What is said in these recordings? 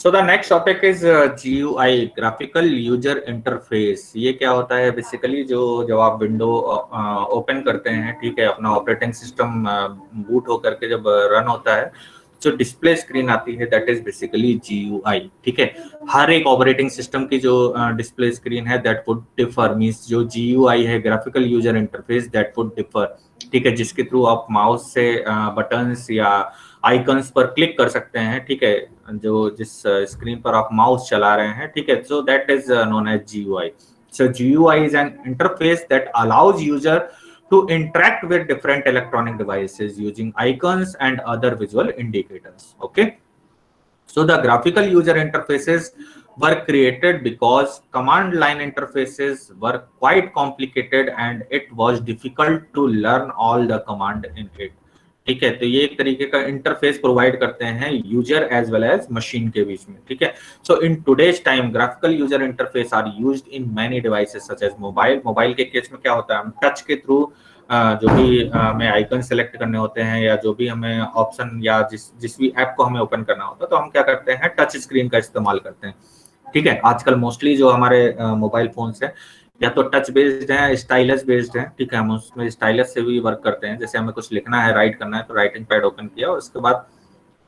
So the next topic is GUI, graphical user interface. ये क्या होता है बेसिकली, जो जब आप विंडो ओपन करते हैं, ठीक है, अपना ऑपरेटिंग सिस्टम बूट होकर के जब रन होता है, जो डिस्प्ले स्क्रीन आती है दैट इज बेसिकली GUI। ठीक है, हर एक ऑपरेटिंग सिस्टम की जो डिस्प्ले स्क्रीन है दैट वुड डिफर, मींस जो GUI है graphical user interface that would differ. ठीक है, जिसके थ्रू आप माउस से बटन्स या आइकन्स पर क्लिक कर सकते हैं। ठीक है, जो जिस स्क्रीन पर आप माउस चला रहे हैं, ठीक है, so that is known as GUI। So GUI is an interface that allows user to interact with different electronic devices using icons and other visual indicators. Okay, so the graphical user interfaces were created because command line interfaces were quite complicated and it was difficult to learn all the command in it. ठीक है, तो ये एक तरीके का interface provide करते हैं user as well as machine के बीच में। ठीक है, so in today's time graphical user interface are used in many devices such as mobile. Mobile के केस में क्या होता है, हम टच के थ्रू जो भी हमें आइकन सेलेक्ट करने होते हैं या जो भी हमें ऑप्शन या जिस भी ऐप को हमें ओपन करना होता है, तो हम क्या करते हैं, टच स्क्रीन का इस्तेमाल करते हैं। ठीक है, आजकल मोस्टली जो हमारे मोबाइल फोन्स है या तो टच बेस्ड है, स्टाइलस बेस्ड है। ठीक है, हम उसमें स्टाइलस से भी वर्क करते हैं। जैसे हमें कुछ लिखना है, राइट करना है, तो राइटिंग पैड ओपन किया और उसके बाद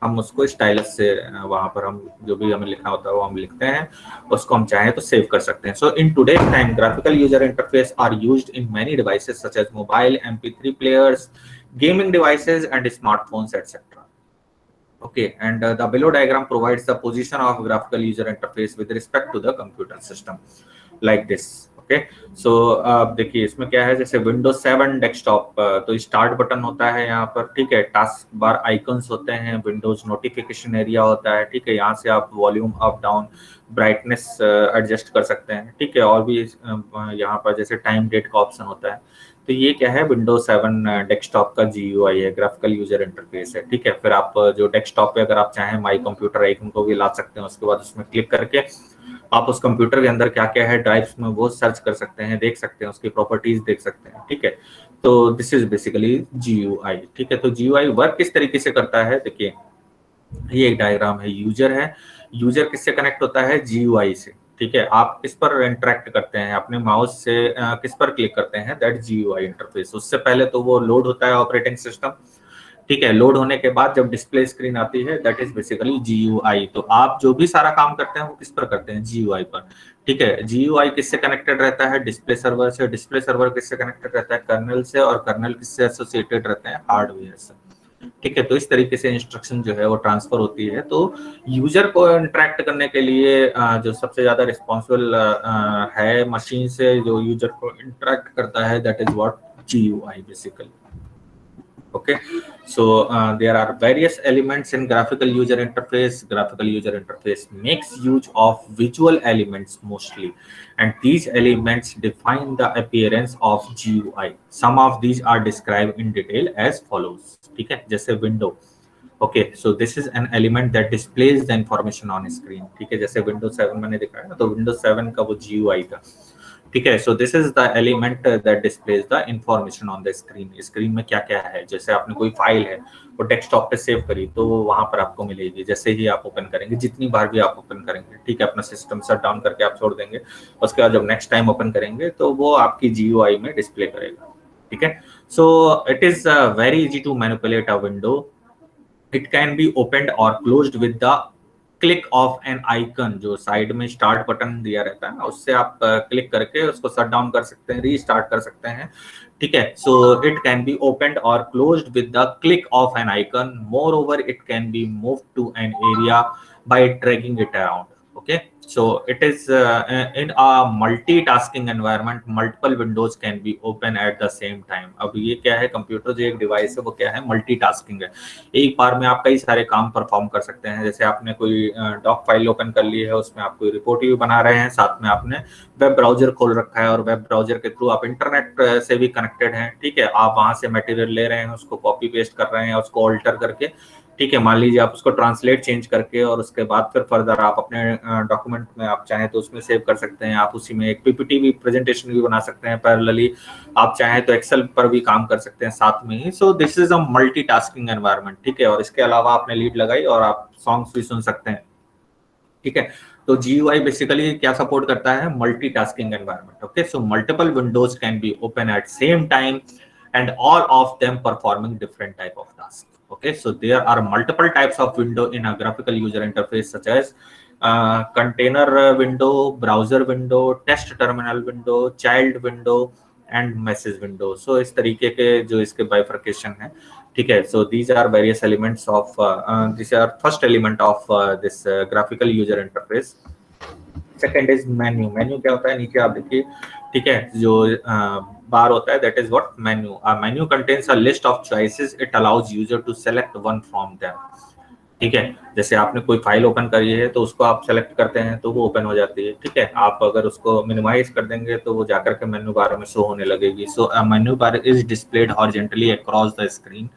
हम उसको स्टाइलस से वहां पर हम जो भी हमें लिखना होता है वो हम लिखते हैं, उसको हम चाहें तो सेव कर सकते हैं। So in today's time graphical user interface are used in many devices such as mobile, MP3 players, gaming devices and smartphones etcetera. Okay, and the below diagram provides the position of graphical user interface with respect to the computer system like this. Okay, so देखिए इसमें क्या है, जैसे Windows 7 desktop, तो start button होता है यहाँ पर। ठीक है, टास्क बार आइकन्स होते हैं, विंडोज नोटिफिकेशन एरिया होता है। ठीक है, यहाँ से आप volume up down brightness adjust कर सकते हैं। ठीक है, और भी यहाँ पर जैसे टाइम डेट का ऑप्शन होता है। तो ये क्या है, Windows 7 डेस्कटॉप का GUI है, ग्राफिकल यूजर इंटरफेस है। ठीक है, फिर आप जो डेस्कटॉप पे अगर आप चाहें माई कंप्यूटर आइकन को भी ला सकते हैं, उसके बाद उसमें क्लिक करके आप उस कंप्यूटर के अंदर क्या क्या है ड्राइव्स में वो सर्च कर सकते हैं, देख सकते हैं, उसकी प्रॉपर्टीज देख सकते हैं। ठीक है, तो दिस इज बेसिकली GUI। ठीक है, तो GUI वर्क किस तरीके से करता है, देखिए ये एक डायग्राम है, यूजर है, यूजर किससे कनेक्ट होता है, GUI से। ठीक है, आप किस पर इंटरेक्ट करते हैं, अपने माउस से किस पर क्लिक करते हैं, दैट GUI इंटरफेस। उससे पहले तो वो लोड होता है ऑपरेटिंग सिस्टम। ठीक है, लोड होने के बाद जब डिस्प्ले स्क्रीन आती है दैट इज बेसिकली GUI। तो आप जो भी सारा काम करते हैं वो किस पर करते हैं, GUI पर। ठीक है, GUI किससे कनेक्टेड रहता है, डिस्प्ले सर्वर से। डिस्प्ले सर्वर किससे कनेक्टेड रहता है, कर्नल से, और कर्नल किससे एसोसिएटेड रहते हैं, हार्डवेयर से। ठीक है, तो इस तरीके से इंस्ट्रक्शन जो है वो ट्रांसफर होती है। तो यूजर को इंटरेक्ट करने के लिए जो सबसे ज्यादा रिस्पॉन्सिबल है मशीन से, जो यूजर को इंटरेक्ट करता है that is what, GUI basically. Okay, so there are various elements in graphical user interface. Graphical user interface makes use of visual elements mostly, and these elements define the appearance of GUI. Some of these are described in detail as follows. ठीक है, जैसे window. Okay, so this is an element that displays the information on screen. ठीक है, जैसे Windows 7 मैंने दिखाया ना, तो Windows 7 का वो GUI था। ठीक है, so this is the element that displays the information on the screen. Screen में क्या क्या है, जैसे आपने कोई फाइल है वो डेस्कटॉप पे सेव करी तो वो वहां पर आपको मिलेगी। जैसे ही आप ओपन करेंगे, जितनी बार भी आप ओपन करेंगे, ठीक है, अपना सिस्टम शट डाउन करके आप छोड़ देंगे, उसके बाद जब नेक्स्ट टाइम ओपन करेंगे तो वो आपकी GUI में डिस्प्ले करेगा। ठीक है, so it is very easy to manipulate a window. It can be opened और closed with the click of an icon. जो साइड में स्टार्ट बटन दिया रहता है ना, उससे आप क्लिक करके उसको शट डाउन कर सकते हैं, रीस्टार्ट कर सकते हैं। ठीक है, so it can be opened और closed with the click of an icon. Moreover it can be move to an area by dragging it around. Okay, so it is in a multitasking environment, multiple windows can be open at the same time. अब ये क्या है, computer जो एक device है वो क्या है, मल्टीटास्किंग है। एक बार में आप कई सारे काम परफॉर्म कर सकते हैं। जैसे आपने कोई डॉक फाइल ओपन कर ली है, उसमें आप कोई रिपोर्ट भी बना रहे हैं, साथ में आपने वेब ब्राउजर खोल रखा है और वेब ब्राउजर के थ्रू आप इंटरनेट से भी कनेक्टेड हैं। ठीक है, आप वहां से मटेरियल ले रहे हैं, उसको कॉपी पेस्ट कर रहे हैं, उसको ऑल्टर करके, ठीक है, मान लीजिए आप उसको ट्रांसलेट चेंज करके, और उसके बाद फिर फर्दर आप अपने डॉक्यूमेंट में आप चाहें तो उसमें सेव कर सकते हैं। आप उसी में एक PPT भी, प्रेजेंटेशन भी बना सकते हैं पैरेलली। आप चाहें तो एक्सेल पर भी काम कर सकते हैं साथ में ही। So this is a multitasking environment. ठीक है, और इसके अलावा आपने लीड लगाई और आप सॉन्ग्स भी सुन सकते हैं। ठीक है। तो GUI बेसिकली क्या सपोर्ट करता है, multitasking environment. Okay, so multiple Windows can be open at same time and all of them performing different type of tasks. Okay, so there are multiple types of window in a graphical user interface, such as container window, browser window, test terminal window, child window and message window. So इस तरीके के जो इसके bifurcation है, ठीक है। So these are various elements of these are first element of this graphical user interface. Second is menu. Menu क्या होता है, नीचे आप देखिए, ठीक है, जो बार होता है, that is what menu. A menu contains a list of choices, it allows user to select one from them. ठीक है, जैसे आपने कोई फाइल ओपन करी है तो उसको आप सेलेक्ट करते हैं तो वो ओपन हो जाती है। ठीक है, आप अगर उसको मिनिमाइज कर देंगे तो वो जाकर के मेन्यू बार में शो होने लगेगी। So a menu bar is displayed horizontally across the screen,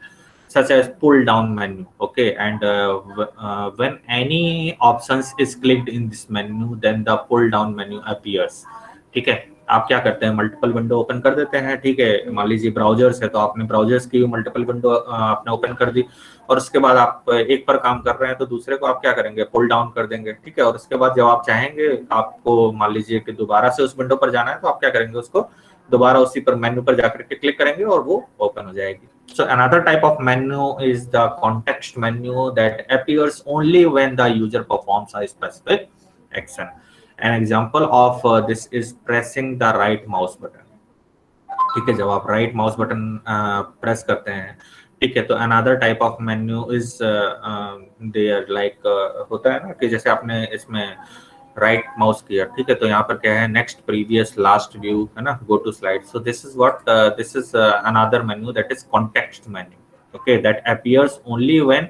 such as pull down menu. Okay, and when any options is clicked in this menu, then the pull down menu appears. ठीक है, आप क्या करते हैं, multiple window open कर देते हैं। ठीक है, मान लीजिए ब्राउजर्स है तो आपने ब्राउजर्स की मल्टीपल विंडो आपने ओपन कर दी, और उसके बाद आप एक पर काम कर रहे हैं तो दूसरे को आप क्या करेंगे, पुल डाउन कर देंगे। ठीक है, और उसके बाद जब आप चाहेंगे, आपको मान लीजिए कि दोबारा से उस विंडो पर जाना है, तो आप क्या करेंगे, उसको दोबारा उसी पर मेन्यू पर जाकर के क्लिक करेंगे और वो ओपन हो जाएगी। So another type of menu is the context menu that appears only when the user performs a specific action. An example of this is pressing the right mouse button. ठीक है, जब आप right mouse button press करते हैं, ठीक है, तो another type of menu is there, like होता है ना कि जैसे आपने इसमें राइट माउस किया, ठीक है, तो यहाँ पर क्या है, नेक्स्ट, प्रीवियस, लास्ट व्यू, है ना, go to slide. So this is what this is another menu, that is context menu. Okay, that appears only when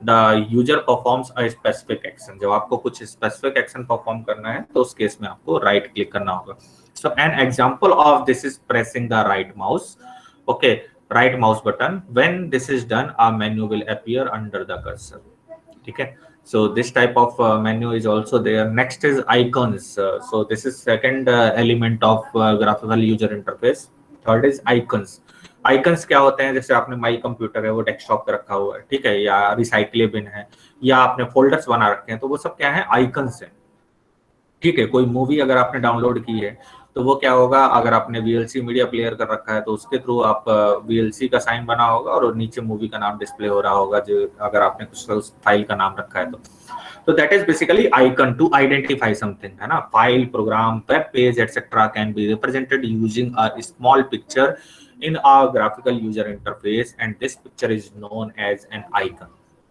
the user performs a specific action. जब आपको कुछ स्पेसिफिक एक्शन परफॉर्म करना है तो उस case में आपको राइट क्लिक करना होगा। So an example of this is pressing the right mouse, okay, right mouse button. When this is done, a menu will appear under the cursor. Okay, so this type of menu is also there. Next is icons. So this is second element of graphical user interface. Third is icons. Icons क्या होते हैं, जैसे आपने my computer है वो desktop पे रखा हुआ है, ठीक है, या रिसाइकल बिन है, या आपने फोल्डर्स बना रखे हैं, तो वो सब क्या है, आइकन्स हैं। ठीक है, कोई मूवी अगर आपने डाउनलोड की है तो वो क्या होगा, अगर आपने VLC मीडिया प्लेयर कर रखा है तो उसके थ्रू आप VLC का साइन बना होगा और नीचे मूवी का नाम डिस्प्ले हो रहा होगा, जो अगर आपने कुछ उस फाइल का नाम रखा है तो that is basically icon to identify something, है ना। File, program, web page etcetera can be represented using a small picture in a graphical user interface, and this picture is known as an icon.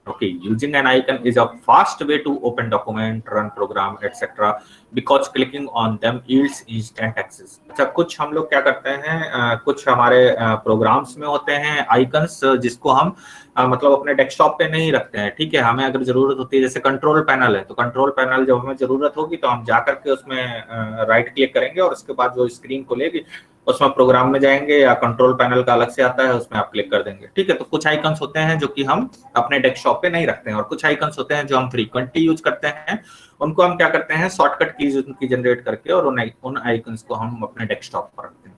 Okay, using an icon is a fast way to open document, run program, etc. because clicking on them yields instant access. अच्छा, कुछ हम लोग क्या करते हैं, कुछ हमारे programmes में होते हैं आइकन्स, जिसको हम मतलब अपने डेस्कटॉप पे नहीं रखते हैं। ठीक है, हमें अगर जरूरत होती है, जैसे कंट्रोल पैनल है, तो कंट्रोल पैनल जब हमें जरूरत होगी तो हम जाकर के उसमें राइट क्लिक करेंगे और उसके बाद जो स्क्रीन खुलेगी उसमें प्रोग्राम में जाएंगे, या कंट्रोल पैनल का अलग से आता है उसमें आप क्लिक कर देंगे। ठीक है, तो कुछ आइकन्स होते हैं जो कि हम अपने डेस्कटॉप पे नहीं रखते हैं, और कुछ आइकन्स होते हैं जो हम फ्रीक्वेंटली यूज करते हैं, उनको हम क्या करते हैं, शॉर्टकट कीज उनकी जनरेट करके और उन आइकन्स को हम अपने डेस्कटॉप पर रखते हैं।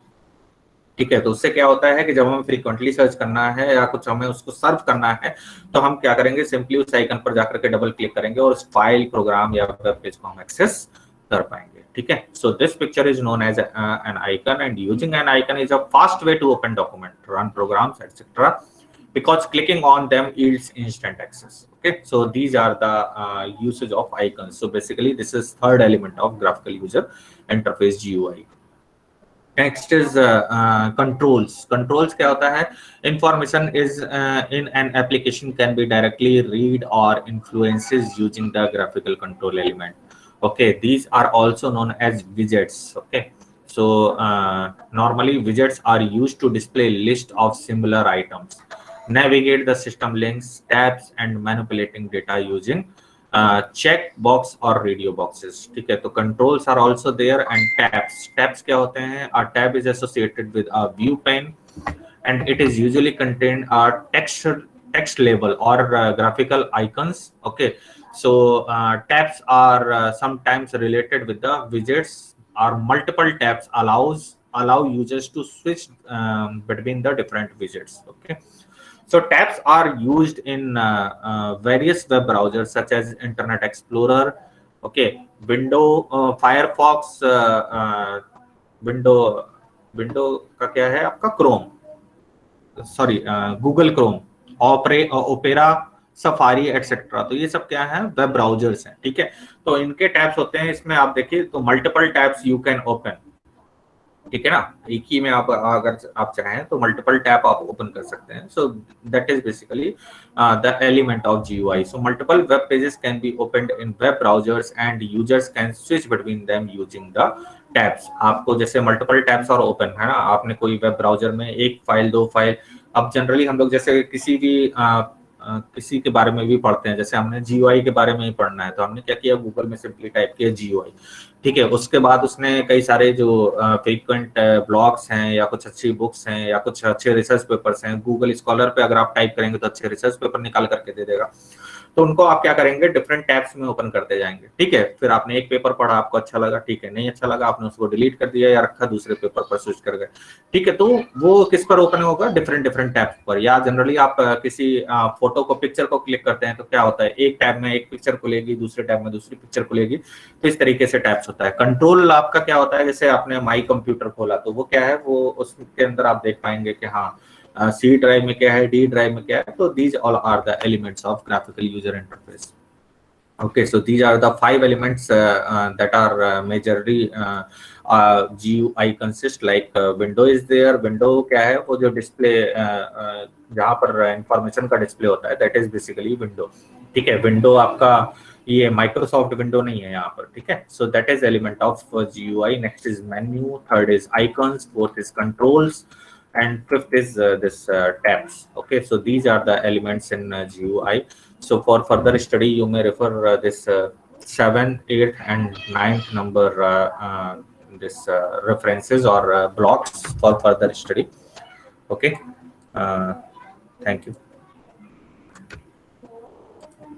ठीक है, तो उससे क्या होता है कि जब हमें फ्रीक्वेंटली सर्च करना है या कुछ हमें उसको सर्व करना है तो हम क्या करेंगे, सिंपली उस आइकन पर जाकर के डबल क्लिक करेंगे और उस फाइल, प्रोग्राम या वेब पेज को हम एक्सेस कर पाएंगे। ठीक है, so this picture is known as an icon, and using an icon is a fast way to open document, run programs etcetera, because clicking on them yields instant access. Okay, so these are the usage of icons. So basically this is third element of graphical user interface, GUI. Next is controls. Controls क्या होता है, information is in an application can be directly read or influences using the graphical control element. Okay, these are also known as widgets. Okay, so normally widgets are used to display list of similar items, navigate the system links, tabs, and manipulating data using check box or radio boxes. ठीक है, तो controls are also there, and tabs क्या होते हैं, a tab is associated with a view pane and it is usually contain a text label or graphical icons. Okay, so tabs are sometimes related with the widgets, or multiple tabs allow users to switch between the different widgets. Okay, So tabs are used in various web browsers such as Internet Explorer, okay, Firefox, window का क्या है आपका Chrome, sorry Google Chrome, opera, safari etcetera. तो ये सब क्या है, web browsers हैं, ठीक है। तो इनके टैब्स होते हैं, इसमें आप देखिए तो multiple tabs you can open, ठीक है ना। एक ही में आप अगर आप चाहें तो मल्टीपल टैब आप ओपन कर सकते हैं। सो that is basically the element of GUI। So multiple web pages can be opened in web browsers and users can switch between them using the tabs. आपको जैसे मल्टीपल टैब्स और open है ना, आपने कोई वेब ब्राउजर में एक file, दो फाइल, अब जनरली हम लोग जैसे किसी के बारे में भी पढ़ते हैं, जैसे हमने GUI के बारे में ही पढ़ना है तो हमने क्या किया, गूगल में सिंपली टाइप किया GUI, ठीक है। उसके बाद उसने कई सारे जो फ्रीक्वेंट ब्लॉग्स हैं या कुछ अच्छी बुक्स हैं या कुछ अच्छे रिसर्च पेपर्स हैं, गूगल स्कॉलर पे अगर आप टाइप करेंगे तो अच्छे रिसर्च पेपर निकाल करके दे देगा। तो उनको आप क्या करेंगे, डिफरेंट टैब्स में ओपन करते जाएंगे, ठीक है। फिर आपने एक पेपर पढ़ा, आपको अच्छा लगा, ठीक है, नहीं अच्छा लगा आपने उसको डिलीट कर दिया या रखा, दूसरे पेपर पर स्विच कर गए, ठीक है। तो वो किस पर ओपन होगा, डिफरेंट डिफरेंट टैब्स पर। या जनरली आप किसी फोटो को, पिक्चर को क्लिक करते हैं तो क्या होता है, एक टैब में एक पिक्चर खुलेगी, दूसरे टैब में दूसरी पिक्चर खुलेगी, तो इस तरीके से टैब्स होता है। कंट्रोल आपका क्या होता है, जैसे आपने माई कंप्यूटर खोला तो वो क्या है, वो उसके अंदर आप देख पाएंगे कि हाँ C ड्राइव में क्या है, D ड्राइव में क्या है। तो these all are the elements of graphical user interface. Okay, so these are the 5 elements that are majorly GUI consist, like window is there। window क्या है, वो जो डिस्प्ले जहाँ पर इंफॉर्मेशन का डिस्प्ले होता है, दैट इज बेसिकली विंडो, ठीक है। विंडो आपका ये माइक्रोसॉफ्ट विंडो नहीं है यहाँ पर, ठीक है। So that is element of GUI। Next is menu, third is icons, fourth is controls, and fifth is this tabs। Okay, so these are the elements in GUI। so for further study you may refer this 7th, 8th and 9th number this references or blocks for further study। Okay, thank you।